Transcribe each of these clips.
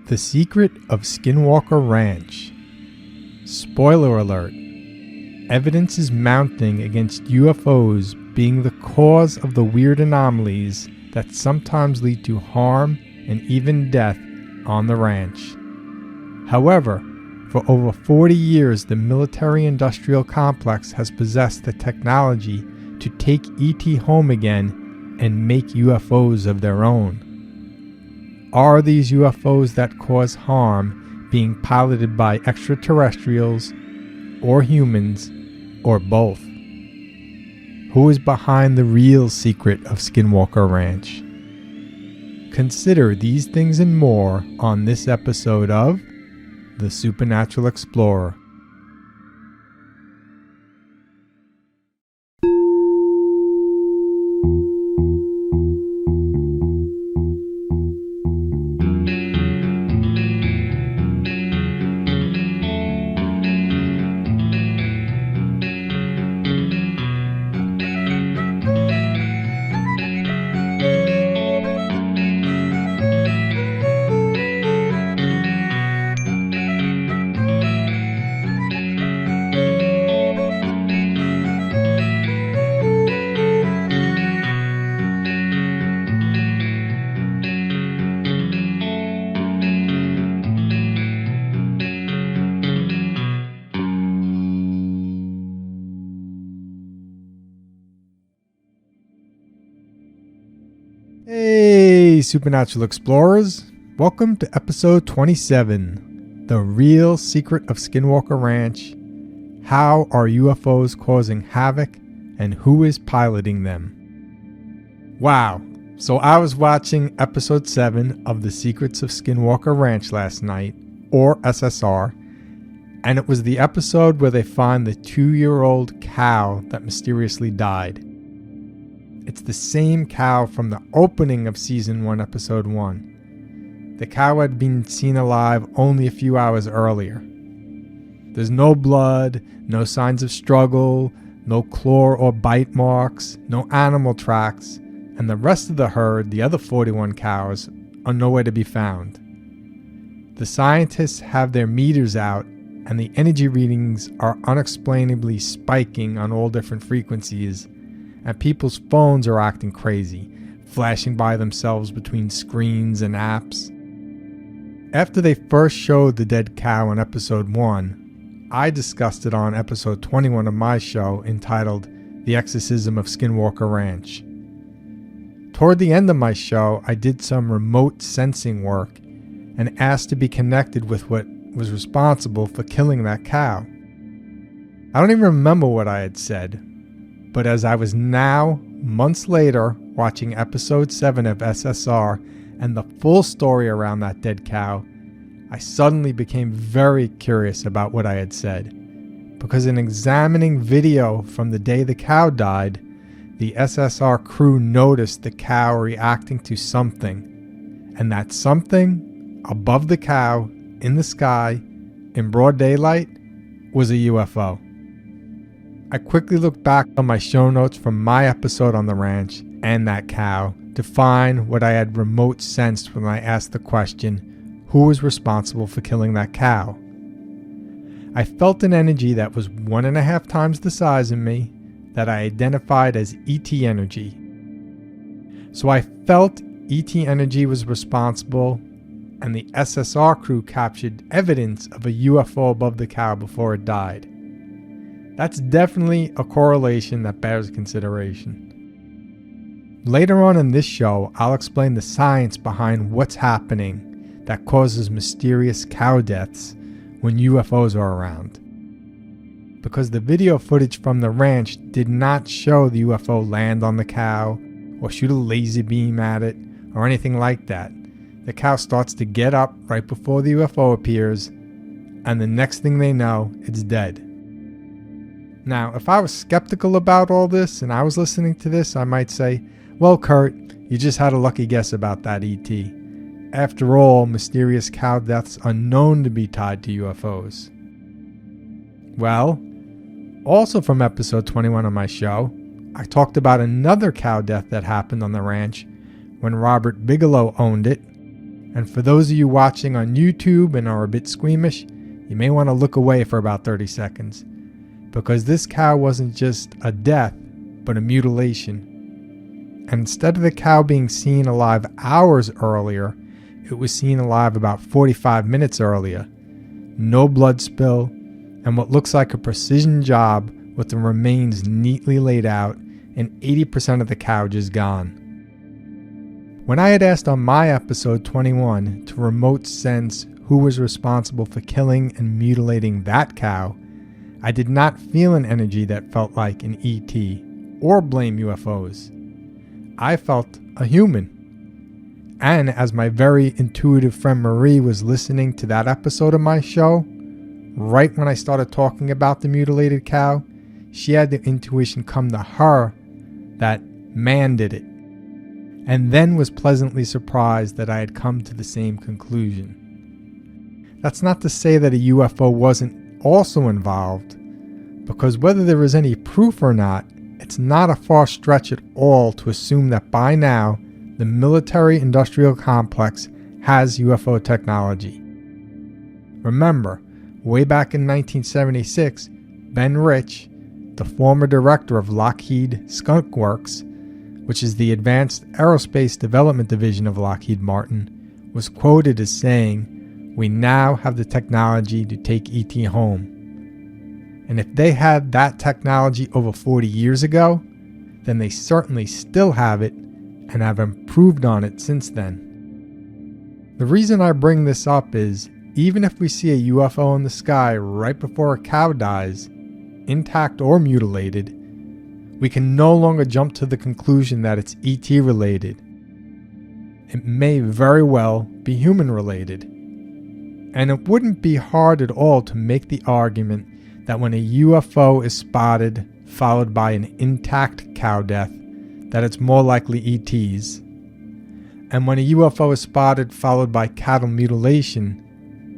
The Secret of Skinwalker Ranch. Spoiler alert. Evidence is mounting against UFOs being the cause of the weird anomalies that sometimes lead to harm and even death on the ranch. However, for over 40 years, the military-industrial complex has possessed the technology to take ET home again and make UFOs of their own. Are these UFOs that cause harm being piloted by extraterrestrials or humans or both? Who is behind the real secret of Skinwalker Ranch? Consider these things and more on this episode of The Supernatural Explorer. Hey, Supernatural Explorers! Welcome to episode 27, The Real Secret of Skinwalker Ranch. How are UFOs causing havoc and who is piloting them? Wow, so I was watching episode 7 of The Secrets of Skinwalker Ranch last night, or SSR, and it was the episode where they find the 2-year-old cow that mysteriously died. It's the same cow from the opening of Season 1, Episode 1. The cow had been seen alive only a few hours earlier. There's no blood, no signs of struggle, no claw or bite marks, no animal tracks, and the rest of the herd, the other 41 cows, are nowhere to be found. The scientists have their meters out, and the energy readings are unexplainably spiking on all different frequencies, and people's phones are acting crazy, flashing by themselves between screens and apps. After they first showed the dead cow in episode 1, I discussed it on episode 21 of my show entitled The Exorcism of Skinwalker Ranch. Toward the end of my show, I did some remote sensing work and asked to be connected with what was responsible for killing that cow. I don't even remember what I had said, but as I was now, months later, watching episode 7 of SSR and the full story around that dead cow, I suddenly became very curious about what I had said. Because in examining video from the day the cow died, the SSR crew noticed the cow reacting to something. And that something, above the cow, in the sky, in broad daylight, was a UFO. I quickly looked back on my show notes from my episode on the ranch and that cow to find what I had remote sensed when I asked the question, who was responsible for killing that cow? I felt an energy that was 1.5 times the size of me that I identified as ET energy. So I felt ET energy was responsible, and the SSR crew captured evidence of a UFO above the cow before it died. That's definitely a correlation that bears consideration. Later on in this show, I'll explain the science behind what's happening that causes mysterious cow deaths when UFOs are around. Because the video footage from the ranch did not show the UFO land on the cow or shoot a laser beam at it or anything like that. The cow starts to get up right before the UFO appears, and the next thing they know, it's dead. Now, if I was skeptical about all this and I was listening to this, I might say, well, Kurt, you just had a lucky guess about that ET. After all, mysterious cow deaths are known to be tied to UFOs. Well, also from episode 21 of my show, I talked about another cow death that happened on the ranch when Robert Bigelow owned it, And for those of you watching on YouTube and are a bit squeamish, you may want to look away for about 30 seconds, because this cow wasn't just a death, but a mutilation. And instead of the cow being seen alive hours earlier, it was seen alive about 45 minutes earlier. No blood spill, and what looks like a precision job with the remains neatly laid out, and 80% of the cow just gone. When I had asked on my episode 21 to remote sense who was responsible for killing and mutilating that cow, I did not feel an energy that felt like an ET or blame UFOs. I felt a human. And as my very intuitive friend Marie was listening to that episode of my show, right when I started talking about the mutilated cow, she had the intuition come to her that man did it, and then was pleasantly surprised that I had come to the same conclusion. That's not to say that a UFO wasn't also involved, because whether there is any proof or not, it's not a far stretch at all to assume that by now the military-industrial complex has UFO technology. Remember, way back in 1976, Ben Rich, the former director of Lockheed Skunk Works, which is the Advanced Aerospace Development Division of Lockheed Martin, was quoted as saying, "We now have the technology to take ET home." And if they had that technology over 40 years ago, then they certainly still have it and have improved on it since then. The reason I bring this up is, even if we see a UFO in the sky right before a cow dies, intact or mutilated, we can no longer jump to the conclusion that it's ET related. It may very well be human related. And it wouldn't be hard at all to make the argument that when a UFO is spotted followed by an intact cow death, that it's more likely ETs. And when a UFO is spotted followed by cattle mutilation,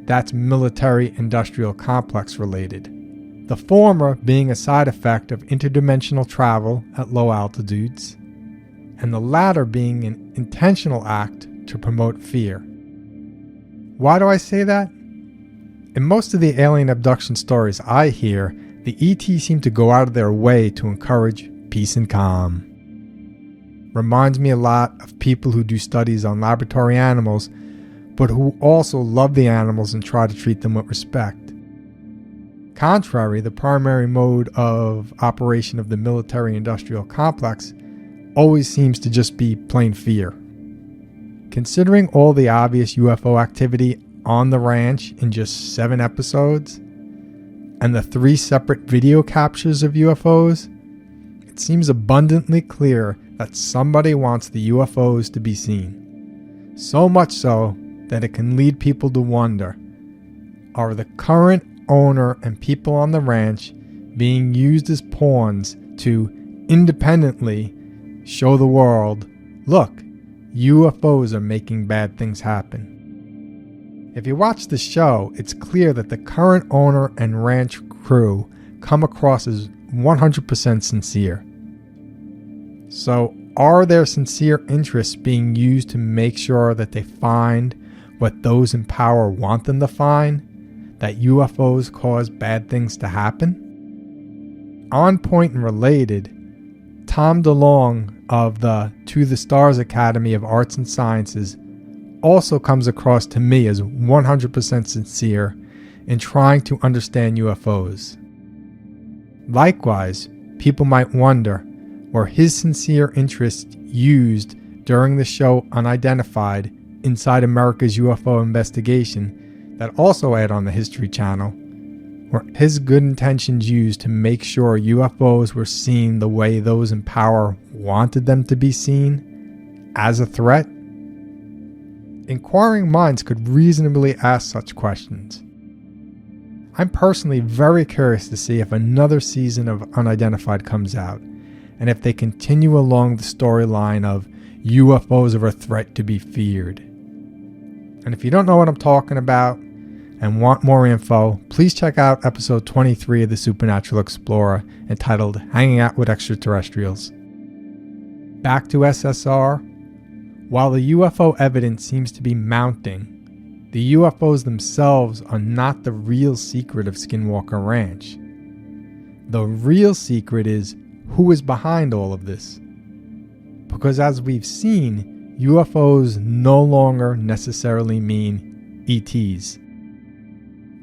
that's military-industrial complex related. The former being a side effect of interdimensional travel at low altitudes, and the latter being an intentional act to promote fear. Why do I say that? In most of the alien abduction stories I hear, the ET seem to go out of their way to encourage peace and calm. Reminds me a lot of people who do studies on laboratory animals, but who also love the animals and try to treat them with respect. Contrary, the primary mode of operation of the military-industrial complex always seems to just be plain fear. Considering all the obvious UFO activity on the ranch in just 7 episodes, and the 3 separate video captures of UFOs, it seems abundantly clear that somebody wants the UFOs to be seen. So much so that it can lead people to wonder, are the current owner and people on the ranch being used as pawns to independently show the world, look, UFOs are making bad things happen? If you watch the show, it's clear that the current owner and ranch crew come across as 100% sincere. So, are their sincere interests being used to make sure that they find what those in power want them to find? That UFOs cause bad things to happen? On point and related, Tom DeLonge of the To the Stars Academy of Arts and Sciences also comes across to me as 100% sincere in trying to understand UFOs. Likewise, people might wonder, were his sincere interests used during the show Unidentified Inside America's UFO Investigation that also aired on the History Channel? Were his good intentions used to make sure UFOs were seen the way those in power wanted them to be seen, as a threat? Inquiring minds could reasonably ask such questions. I'm personally very curious to see if another season of Unidentified comes out, and if they continue along the storyline of UFOs are a threat to be feared. And if you don't know what I'm talking about and want more info, please check out episode 23 of The Supernatural Explorer entitled Hanging Out with Extraterrestrials. Back to SSR. While the UFO evidence seems to be mounting, the UFOs themselves are not the real secret of Skinwalker Ranch. The real secret is who is behind all of this. Because as we've seen, UFOs no longer necessarily mean ETs.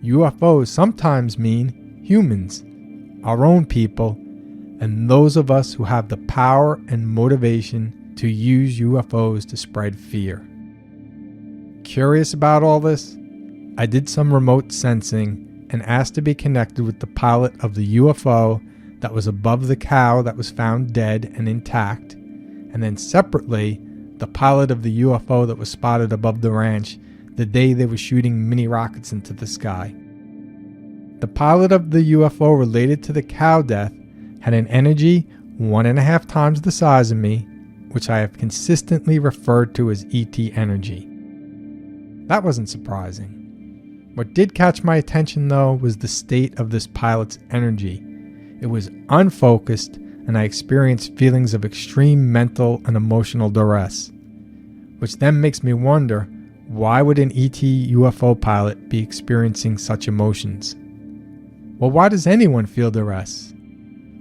UFOs sometimes mean humans, our own people, and those of us who have the power and motivation to use UFOs to spread fear. Curious about all this? I did some remote sensing and asked to be connected with the pilot of the UFO that was above the cow that was found dead and intact, and then separately, the pilot of the UFO that was spotted above the ranch the day they were shooting mini rockets into the sky. The pilot of the UFO related to the cow death had an energy 1.5 times the size of me, which I have consistently referred to as ET energy. That wasn't surprising. What did catch my attention though was the state of this pilot's energy. It was unfocused, and I experienced feelings of extreme mental and emotional duress, which then makes me wonder, why would an ET UFO pilot be experiencing such emotions? Well, why does anyone feel duress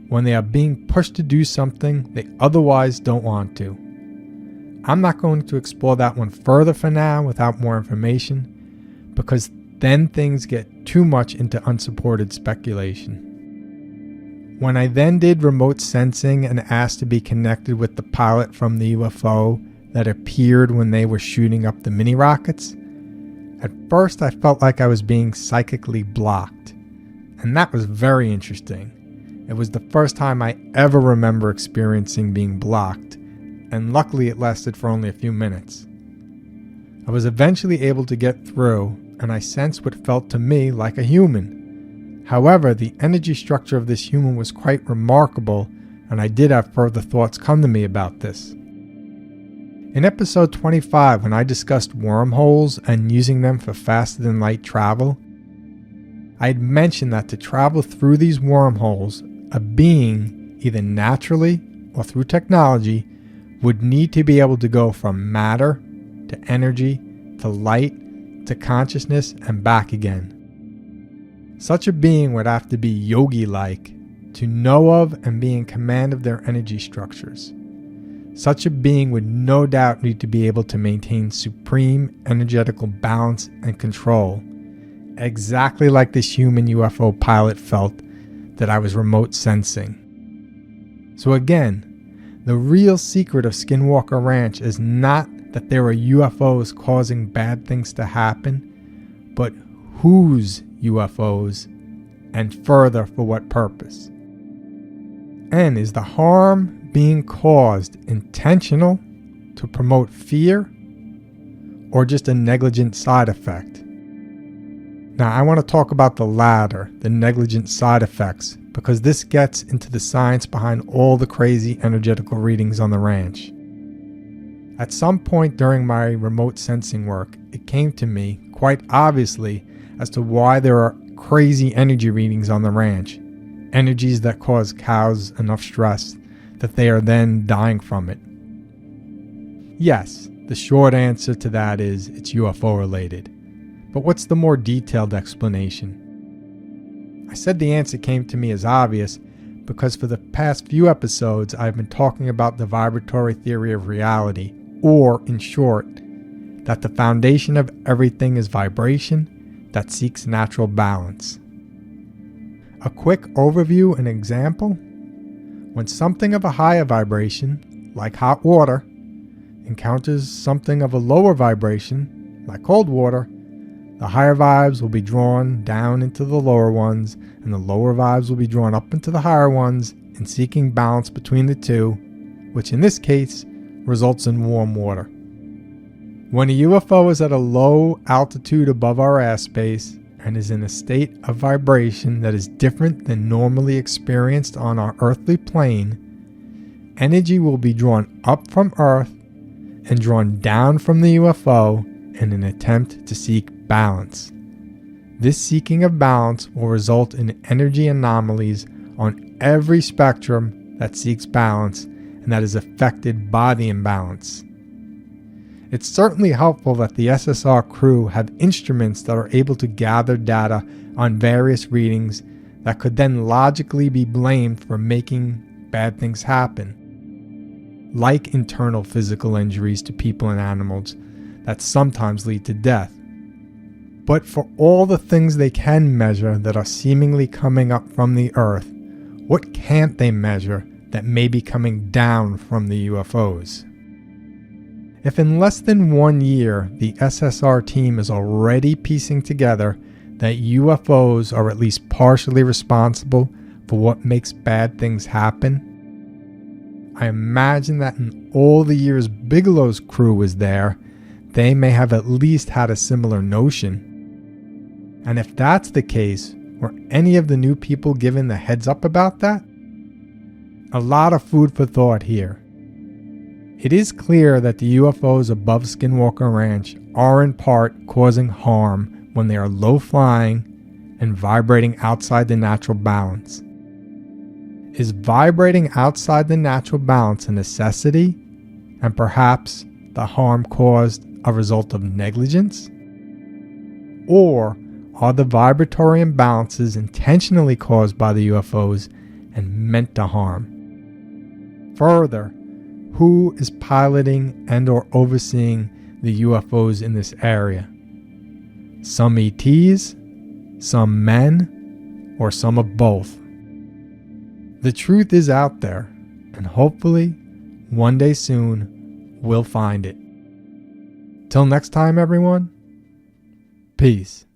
when they are being pushed to do something they otherwise don't want to? I'm not going to explore that one further for now without more information, because then things get too much into unsupported speculation. When I then did remote sensing and asked to be connected with the pilot from the UFO that appeared when they were shooting up the mini rockets, at first I felt like I was being psychically blocked, and that was very interesting. It was the first time I ever remember experiencing being blocked, and luckily it lasted for only a few minutes. I was eventually able to get through, and I sensed what felt to me like a human. However, the energy structure of this human was quite remarkable, and I did have further thoughts come to me about this. In episode 25, when I discussed wormholes and using them for faster than light travel, I had mentioned that to travel through these wormholes, a being, either naturally or through technology, would need to be able to go from matter to energy to light to consciousness and back again. Such a being would have to be yogi-like to know of and be in command of their energy structures. Such a being would no doubt need to be able to maintain supreme energetical balance and control, exactly like this human UFO pilot felt that I was remote sensing. So again, the real secret of Skinwalker Ranch is not that there are UFOs causing bad things to happen, but whose UFOs, and further for what purpose. And is the harm being caused intentional to promote fear, or just a negligent side effect? Now I want to talk about the latter, the negligent side effects, because this gets into the science behind all the crazy energetical readings on the ranch. At some point during my remote sensing work, it came to me quite obviously as to why there are crazy energy readings on the ranch, energies that cause cows enough stress that they are then dying from it. Yes, the short answer to that is it's UFO related. But what's the more detailed explanation? I said the answer came to me as obvious because for the past few episodes I've been talking about the vibratory theory of reality, or in short, that the foundation of everything is vibration that seeks natural balance. A quick overview and example: when something of a higher vibration, like hot water, encounters something of a lower vibration, like cold water, the higher vibes will be drawn down into the lower ones, and the lower vibes will be drawn up into the higher ones, in seeking balance between the two, which in this case results in warm water. When a UFO is at a low altitude above our airspace and is in a state of vibration that is different than normally experienced on our earthly plane, energy will be drawn up from Earth and drawn down from the UFO in an attempt to seek balance. This seeking of balance will result in energy anomalies on every spectrum that seeks balance and that is affected by the imbalance. It's certainly helpful that the SSR crew have instruments that are able to gather data on various readings that could then logically be blamed for making bad things happen, like internal physical injuries to people and animals that sometimes lead to death. But for all the things they can measure that are seemingly coming up from the Earth, what can't they measure that may be coming down from the UFOs? If in less than 1 year the SSR team is already piecing together that UFOs are at least partially responsible for what makes bad things happen, I imagine that in all the years Bigelow's crew was there, they may have at least had a similar notion. And if that's the case, were any of the new people given the heads up about that? A lot of food for thought here. It is clear that the UFOs above Skinwalker Ranch are in part causing harm when they are low flying and vibrating outside the natural balance. Is vibrating outside the natural balance a necessity, and perhaps the harm caused a result of negligence? Or are the vibratory imbalances intentionally caused by the UFOs and meant to harm? Further, who is piloting and or overseeing the UFOs in this area? Some ETs, some men, or some of both? The truth is out there, and hopefully, one day soon, we'll find it. Till next time, everyone, peace.